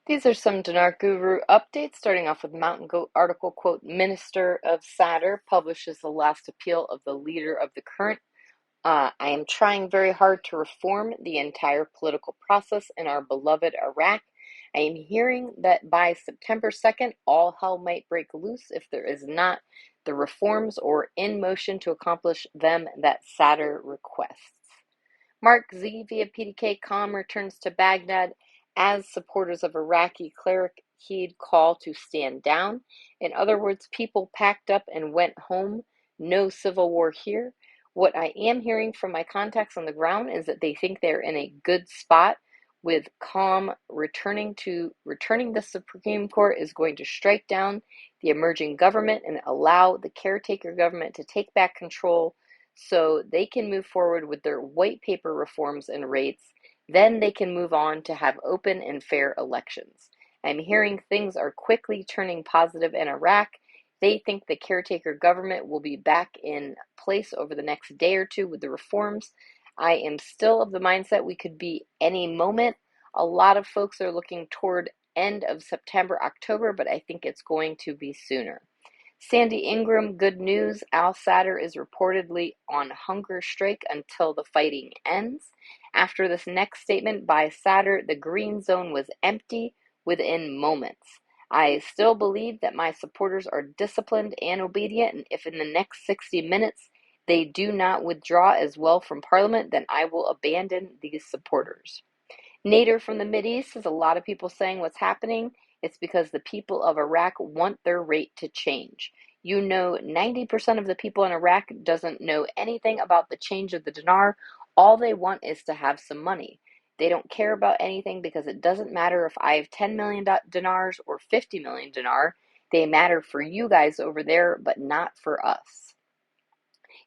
These are some Dinar Guru updates, starting off with Mountain Goat article, quote, Minister of Sadr publishes the last appeal of the leader of the current. I am trying very hard to reform the entire political process in our beloved Iraq. I am hearing that by September 2nd, all hell might break loose if there is not the reforms or in motion to accomplish them that Sadr requests. Mark Z via PDK.com returns to Baghdad as supporters of Iraqi cleric heed call to stand down. In other words, people packed up and went home. No civil war here. What I am hearing from my contacts on the ground is that they think they're in a good spot with calm. Returning the Supreme Court is going to strike down the emerging government and allow the caretaker government to take back control so they can move forward with their white paper reforms and rates. Then they can move on to have open and fair elections. I'm hearing things are quickly turning positive in Iraq. They think the caretaker government will be back in place over the next day or two with the reforms. I am still of the mindset we could be any moment. A lot of folks are looking toward end of September, October, but I think it's going to be sooner. Sandy Ingram, good news. Al Sadr is reportedly on hunger strike until the fighting ends. After this next statement by Sadr, the green zone was empty within moments. I still believe that my supporters are disciplined and obedient, and if in the next 60 minutes they do not withdraw as well from Parliament, then I will abandon these supporters. Nader from the Mideast says a lot of people saying what's happening. It's because the people of Iraq want their rate to change. 90% of the people in Iraq doesn't know anything about the change of the dinar. All they want is to have some money. They don't care about anything because it doesn't matter if I have 10 million dinars or 50 million dinar. They matter for you guys over there, but not for us.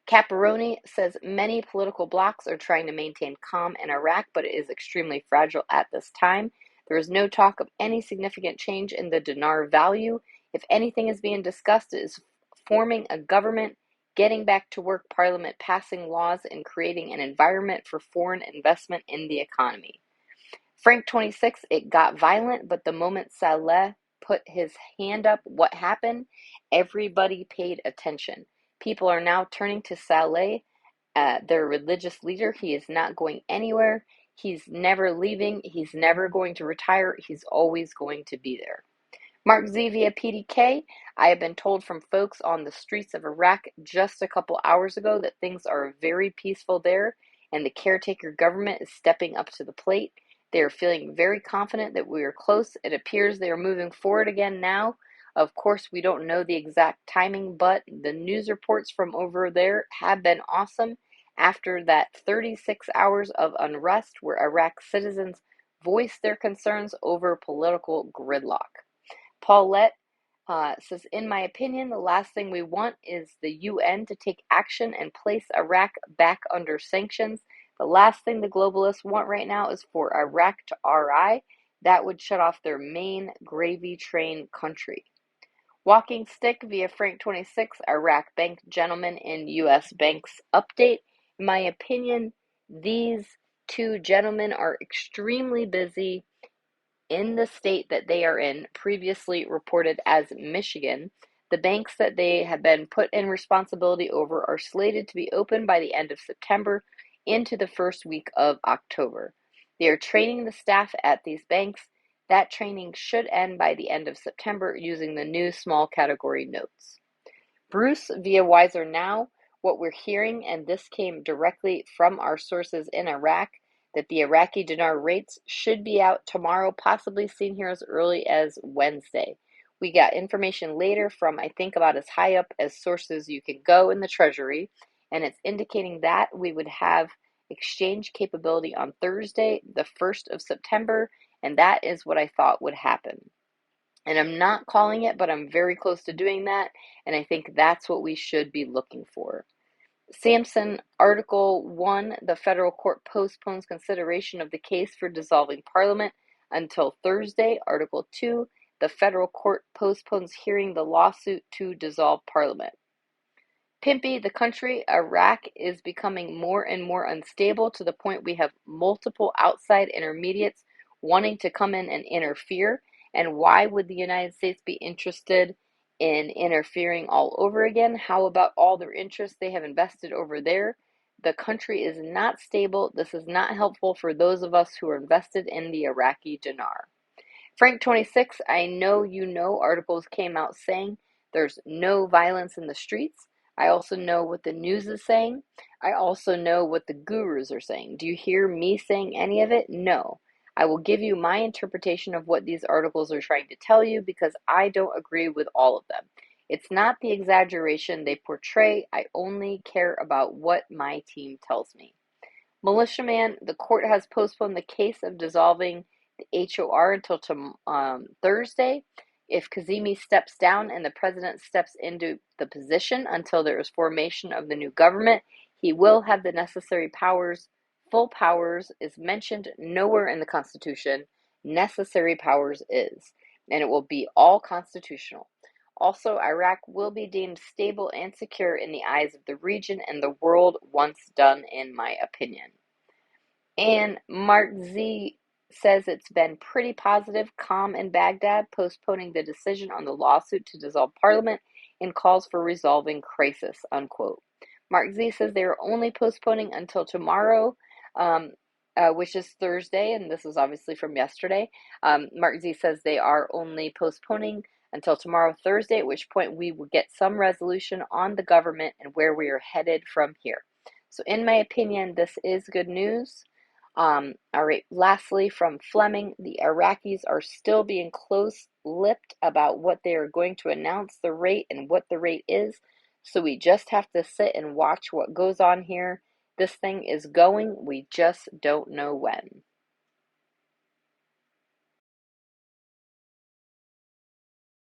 Caparoni says many political blocs are trying to maintain calm in Iraq, but it is extremely fragile at this time. There is no talk of any significant change in the dinar value. If anything is being discussed, it is forming a government, getting back to work, Parliament passing laws, and creating an environment for foreign investment in the economy. Frank 26, it got violent, but the moment Saleh put his hand up, what happened? Everybody paid attention. People are now turning to Saleh, their religious leader. He is not going anywhere. He's never leaving. He's never going to retire. He's always going to be there. Mark Z via PDK, I have been told from folks on the streets of Iraq just a couple hours ago that things are very peaceful there and the caretaker government is stepping up to the plate. They are feeling very confident that we are close. It appears they are moving forward again now. Of course, we don't know the exact timing, but the news reports from over there have been awesome after that 36 hours of unrest where Iraq citizens voiced their concerns over political gridlock. Paulette says, in my opinion, the last thing we want is the UN to take action and place Iraq back under sanctions. The last thing the globalists want right now is for Iraq to RI. That would shut off their main gravy train country. Walking Stick via Frank 26, Iraq Bank gentleman in U.S. Banks update. In my opinion, these two gentlemen are extremely busy in the state that they are in, previously reported as Michigan. The banks that they have been put in responsibility over are slated to be open by the end of September into the first week of October. They are training the staff at these banks. That training should end by the end of September using the new small category notes. Bruce via Wiser Now, what we're hearing, and this came directly from our sources in Iraq, that the Iraqi dinar rates should be out tomorrow, possibly seen here as early as Wednesday. We got information later from, I think, about as high up as sources you can go in the Treasury, and it's indicating that we would have exchange capability on Thursday, the 1st of September, and that is what I thought would happen. And I'm not calling it, but I'm very close to doing that, and I think that's what we should be looking for. Sampson, Article 1, the federal court postpones consideration of the case for dissolving Parliament until Thursday. Article 2, the federal court postpones hearing the lawsuit to dissolve Parliament. Pimpy, the country, Iraq, is becoming more and more unstable to the point we have multiple outside intermediates wanting to come in and interfere. And why would the United States be interested in interfering all over again? How about all their interests they have invested over there? The country is not stable. This is not helpful for those of us who are invested in the Iraqi dinar. Frank 26, I know you know articles came out saying there's no violence in the streets. I also know what the news is saying. I also know what the gurus are saying. Do you hear me saying any of it? No. I will give you my interpretation of what these articles are trying to tell you because I don't agree with all of them. It's not the exaggeration they portray. I only care about what my team tells me. Militiaman, the court has postponed the case of dissolving the HOR until Thursday. If Kazemi steps down and the president steps into the position until there is formation of the new government, he will have the necessary powers. Full powers is mentioned nowhere in the Constitution. Necessary powers is, and it will be all constitutional. Also, Iraq will be deemed stable and secure in the eyes of the region and the world once done, in my opinion. And Mark Z says it's been pretty positive, calm in Baghdad, postponing the decision on the lawsuit to dissolve parliament and calls for resolving crisis, unquote. Mark Z says they are only postponing until tomorrow, which is Thursday, and this is obviously from yesterday. Mark Z says they are only postponing until tomorrow, Thursday, at which point we will get some resolution on the government and where we are headed from here. So, in my opinion, this is good news. All right, lastly, from Fleming, the Iraqis are still being close-lipped about what they are going to announce the rate and what the rate is. So we just have to sit and watch what goes on here. This thing is going, we just don't know when.